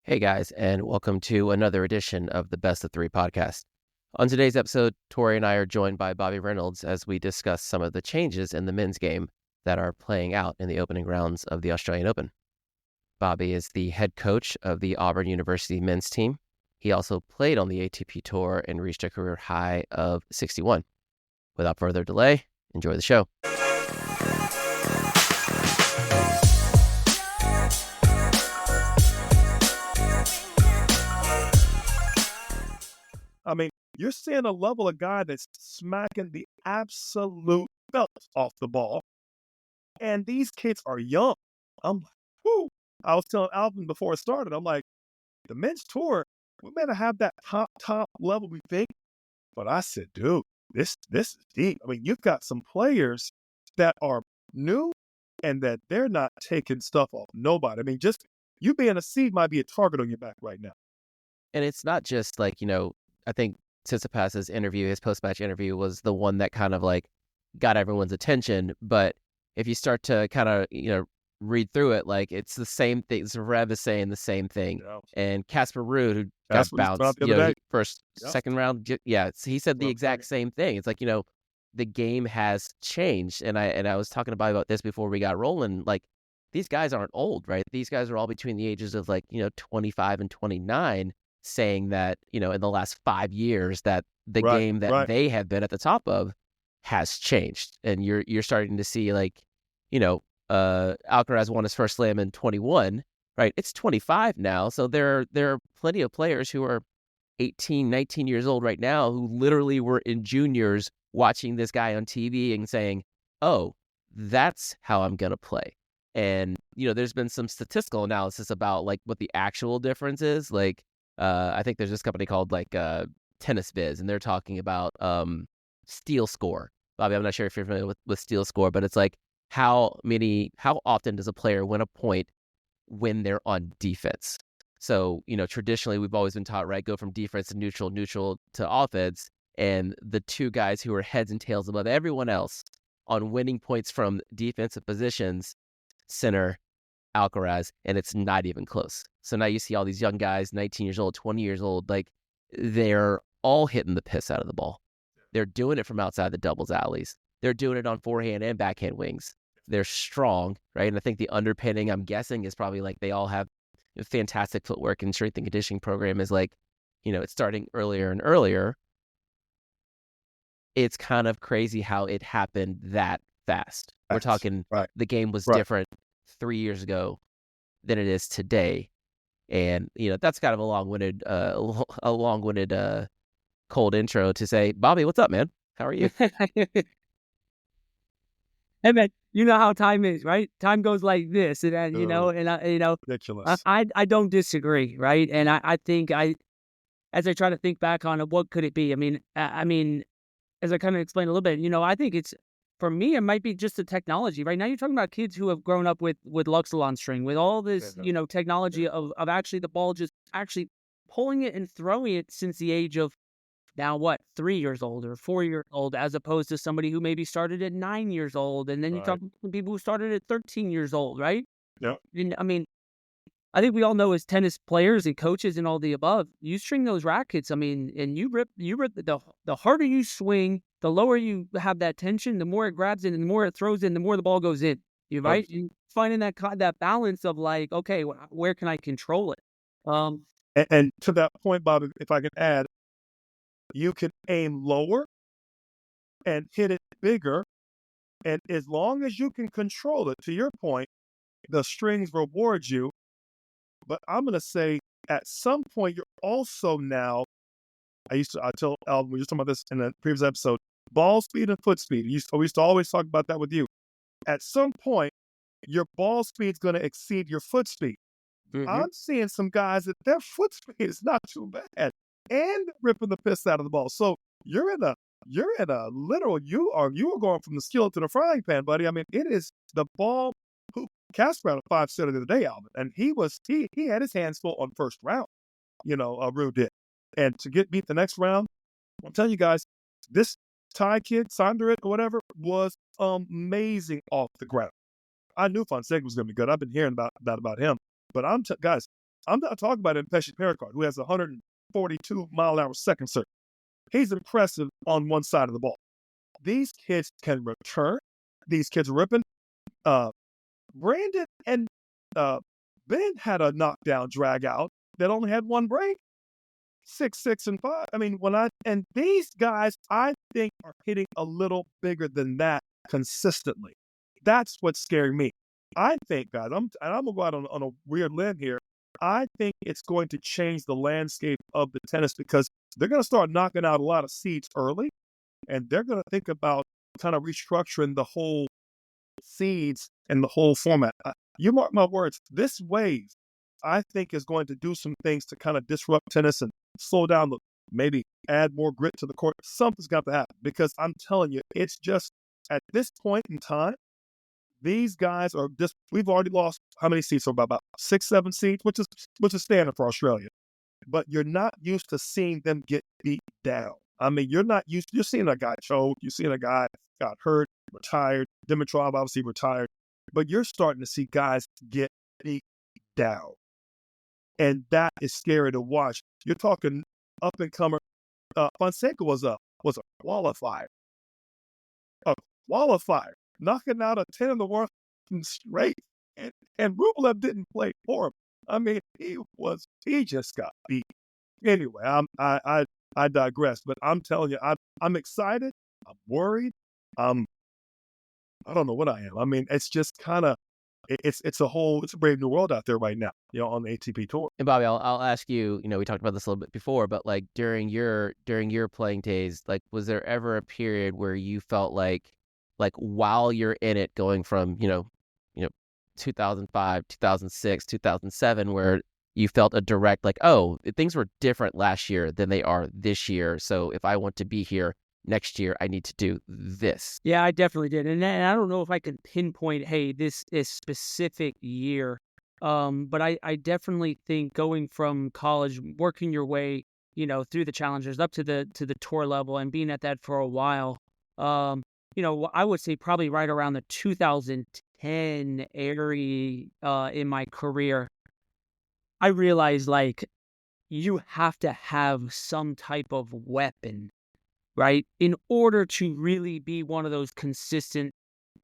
Hey guys, and welcome to another edition of the Best of Three podcast. On today's episode, Torrey and I are joined by Bobby Reynolds as we discuss some of the changes in the men's game that are playing out in the opening rounds of the Australian Open. Bobby is the head coach of the Auburn University men's team. He also played on the ATP Tour and reached a career high of 61. Without further delay, enjoy the show. I mean, you're seeing a level of guy that's smacking the absolute belt off the ball. And these kids are young. I'm like, whoo. I was telling Alvin before it started, I'm like, the men's tour, we better have that top level we think. But I said, dude, this is deep. I mean, you've got some players that are new and that they're not taking stuff off nobody. I mean, just you being a seed might be a target on your back right now. And it's not just like, I think Tsitsipas's interview, his post-match interview, was the one that kind of like got everyone's attention. But if you start to kind of, read through it, like it's the same thing. Zverev is saying the same thing. Yeah. And Casper Ruud, who got bounced, second round. Yeah, he said the exact same thing. It's like, the game has changed. And I was talking about this before we got rolling. Like, these guys aren't old, right? These guys are all between the ages of 25 and 29. Saying that, in the last 5 years that the game that they have been at the top of has changed. And you're starting to see Alcaraz won his first slam in 21, right? It's 25 now. So there are plenty of players who are 18, 19 years old right now who literally were in juniors watching this guy on TV and saying, oh, that's how I'm going to play. And, there's been some statistical analysis about what the actual difference is. I think there's this company called Tennis Biz, and they're talking about steal score. Bobby, I'm not sure if you're familiar with steal score, but it's like how often does a player win a point when they're on defense? So, traditionally we've always been taught, right, go from defense to neutral to offense, and the two guys who are heads and tails above everyone else on winning points from defensive positions, Sinner, Alcaraz, and it's not even close. So now you see all these young guys, 19 years old, 20 years old, they're all hitting the piss out of the ball. They're doing it from outside the doubles alleys. They're doing it on forehand and backhand wings. They're strong, right? And I think the underpinning, I'm guessing, is probably they all have fantastic footwork, and strength and conditioning program is it's starting earlier and earlier. It's kind of crazy how it happened that fast. We're talking the game was different 3 years ago than it is today. And, that's kind of a long-winded cold intro to say, Bobby, what's up, man? How are you? Hey, man, you know how time is, right? Time goes like this. And, Ridiculous. I don't disagree, right? And I think as I try to think back on it, what could it be? I mean, as I kind of explained a little bit, I think for me, it might be just the technology. Right now, you're talking about kids who have grown up with Luxilon string, with all this, technology of actually the ball just actually pulling it and throwing it since the age of now 3 years old or 4 years old, as opposed to somebody who maybe started at 9 years old, and then you talk to people who started at 13 years old, right? Yeah. And, I mean, I think we all know as tennis players and coaches and all the above, you string those rackets. I mean, and you rip the harder you swing, the lower you have that tension, the more it grabs in, and the more it throws in, the more the ball goes in. You right? You finding that balance of okay, where can I control it? And to that point, Bobby, if I can add, you can aim lower and hit it bigger, and as long as you can control it, to your point, the strings reward you. But I'm going to say at some point, you're also now, I tell Alvin, we were just talking about this in the previous episode, ball speed and foot speed. We used to always talk about that with you. At some point, your ball speed is going to exceed your foot speed. Mm-hmm. I'm seeing some guys that their foot speed is not too bad and ripping the piss out of the ball. So you're in a literal, you are going from the skillet to the frying pan, buddy. I mean, it is the ball. Casper had a 5-setter the other day, Alvin, and he had his hands full on first round. Ruud did, and to beat the next round, I'm telling you guys, this Thai kid, Sandarit or whatever, was amazing off the ground. I knew Fonseca was going to be good. I've been hearing about him, but guys, I'm not talking about Impeshi Pericard, who has 142-mile-an-hour second serve. He's impressive on one side of the ball. These kids can return. These kids are ripping. Brandon and Ben had a knockdown drag out that only had one break. 6, 6, and 5. I mean, and these guys, I think, are hitting a little bigger than that consistently. That's what's scaring me. I think, guys, I'm gonna go out on a weird limb here. I think it's going to change the landscape of the tennis because they're going to start knocking out a lot of seeds early, and they're going to think about kind of restructuring the whole seeds and the whole format. You mark my words, this wave, I think, is going to do some things to kind of disrupt tennis and slow down, maybe add more grit to the court. Something's got to happen because I'm telling you, it's just at this point in time, these guys are just, we've already lost how many seats? So about 6, 7 seats, which is standard for Australia. But you're not used to seeing them get beat down. I mean, you're seeing a guy choke, you're seeing a guy got hurt, retired. Dimitrov obviously retired. But you're starting to see guys get beat down. And that is scary to watch. You're talking up and comer. Fonseca was a qualifier. Knocking out a 10 in the world straight. And Rublev didn't play for him. I mean, he just got beat. Anyway, I digress, but I'm telling you, I'm excited. I'm worried. I don't know what I am. I mean, it's just kind of, it's a brave new world out there right now, on the ATP tour. And Bobby, I'll ask you, we talked about this a little bit before, but like during your playing days, like, was there ever a period where you felt like while you're in it, going from, 2005, 2006, 2007, where you felt a direct, like, oh, things were different last year than they are this year. So if I want to be here next year, I need to do this. Yeah, I definitely did. And I don't know if I can pinpoint, hey, this is specific year. But I definitely think going from college, working your way, through the challengers up to the tour level and being at that for a while, I would say probably right around the 2010 area in my career, I realized, like, you have to have some type of weapon, right, in order to really be one of those consistent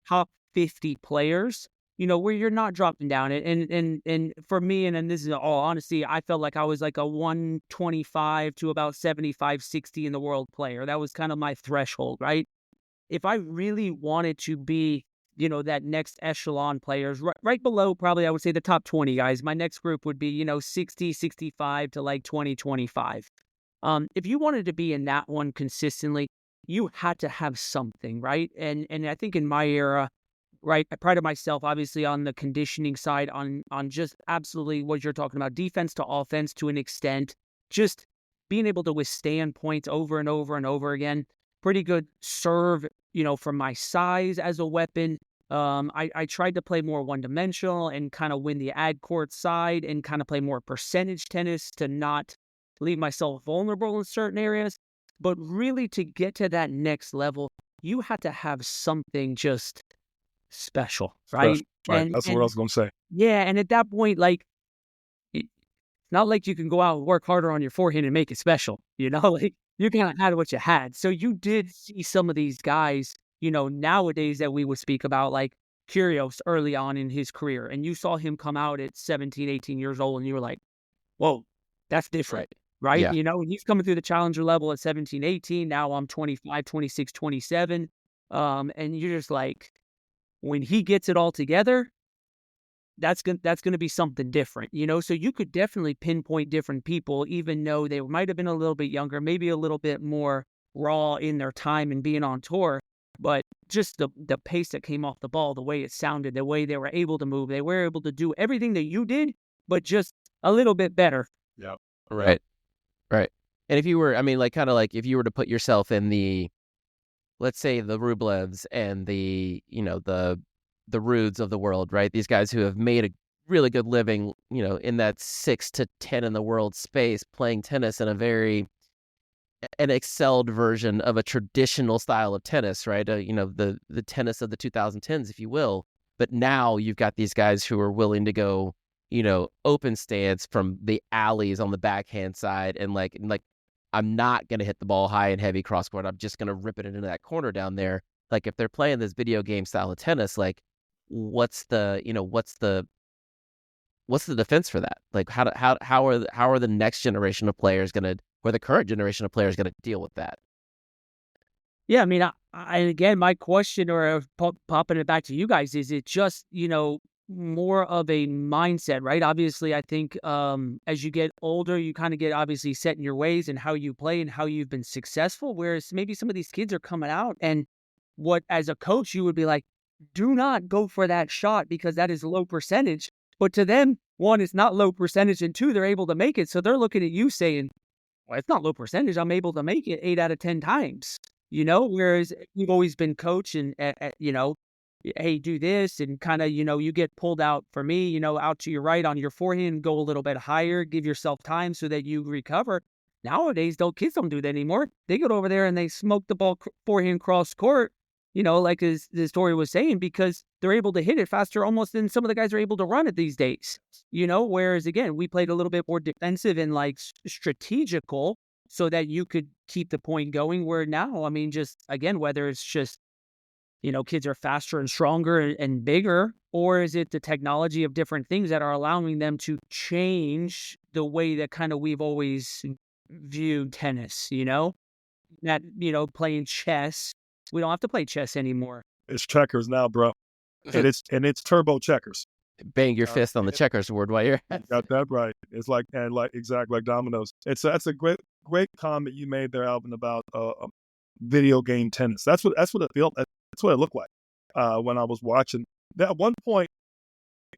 top 50 players, where you're not dropping down. And for me, and this is all honesty, I felt like I was like a 125 to about 75, 60 in the world player. That was kind of my threshold, right? If I really wanted to be, that next echelon players, right below probably, I would say the top 20 guys, my next group would be, 60, 65 to like 20, 25. If you wanted to be in that one consistently, you had to have something, right? And I think in my era, right, I prided myself obviously on the conditioning side, on just absolutely what you're talking about, defense to offense to an extent, just being able to withstand points over and over and over again. Pretty good serve, from my size as a weapon. I tried to play more one-dimensional and kind of win the ad court side and kind of play more percentage tennis to not leave myself vulnerable in certain areas. But really, to get to that next level, you had to have something just special, right? Right. That's what I was going to say. Yeah, and at that point, like, it's not like you can go out and work harder on your forehand and make it special, like, you kind of had what you had. So you did see some of these guys, nowadays that we would speak about, like Kyrgios early on in his career, and you saw him come out at 17, 18 years old, and you were like, whoa, that's different, right? Yeah. And he's coming through the challenger level at 17, 18. Now I'm 25, 26, 27. And you're just like, when he gets it all together, that's going to be something different, So you could definitely pinpoint different people, even though they might have been a little bit younger, maybe a little bit more raw in their time and being on tour. But just the pace that came off the ball, the way it sounded, the way they were able to move, they were able to do everything that you did, but just a little bit better. Yeah. Right. And if you were, if you were to put yourself in the, let's say, the Rublevs and the Rudes of the world, right? These guys who have made a really good living, in that 6 to 10 in the world space, playing tennis in an excelled version of a traditional style of tennis, right? The tennis of the 2010s, if you will. But now you've got these guys who are willing to go, open stance from the alleys on the backhand side, and like I'm not gonna hit the ball high and heavy cross court. I'm just gonna rip it into that corner down there. Like if they're playing this video game style of tennis, like what's the defense for that? Like how are the next generation of players gonna, or the current generation of players gonna deal with that? Yeah, I mean, I again, my question, or popping it back to you guys, is it just more of a mindset, right? Obviously, I think as you get older, you kind of get obviously set in your ways and how you play and how you've been successful. Whereas maybe some of these kids are coming out, and what as a coach you would be like, do not go for that shot because that is low percentage. But to them, one, it's not low percentage, and two, they're able to make it. So they're looking at you saying, well, it's not low percentage. I'm able to make it 8 out of 10 times. Whereas we've always been coached and, hey, do this, and kind of, you get pulled out for me, out to your right on your forehand, go a little bit higher, give yourself time so that you recover. Nowadays, kids don't do that anymore. They go over there and they smoke the ball forehand cross court, like as the story was saying, because they're able to hit it faster almost than some of the guys are able to run it these days. Whereas again, we played a little bit more defensive and like strategical so that you could keep the point going, where now, I mean, just again, whether it's just, kids are faster and stronger and bigger, or is it the technology of different things that are allowing them to change the way that kind of we've always viewed tennis, that, playing chess. We don't have to play chess anymore. It's checkers now, bro. And it's turbo checkers. Bang your fist on the checkers board while you're got that right. It's like exactly like dominoes. That's a great comment you made there, Alvin, about video game tennis. That's what it felt. That's what it looked like when I was watching. At one point,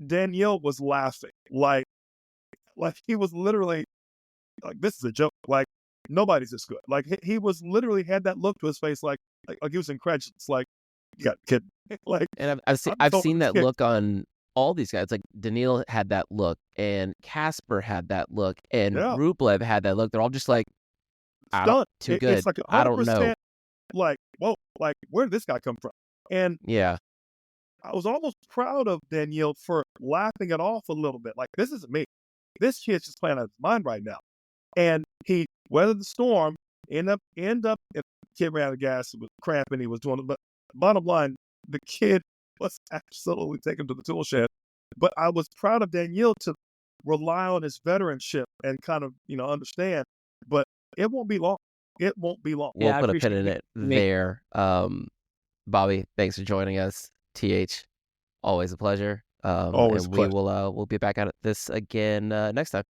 Danielle was laughing like he was literally like, this is a joke. Like nobody's this good. Like he was literally had that look to his face, like he was incredulous. Like you got kidding. Like, and I've seen that look on all these guys. Like Daniil had that look, and Casper had that look, and Rublev had that look. They're all just like, too good. It's like I don't know. Like, whoa, like where did this guy come from? And yeah, I was almost proud of Daniil for laughing it off a little bit. Like, this isn't me. This kid's just playing out of his mind right now. And he weathered the storm, end up if the kid ran out of gas, it was cramping, he was doing it. But bottom line, the kid was absolutely taken to the tool shed. But I was proud of Daniil to rely on his veteranship and kind of, understand. But it won't be long. It won't be long. We'll put a pin in it there. Bobby, thanks for joining us. TH, always a pleasure. Always a pleasure. We'll be back at this again next time.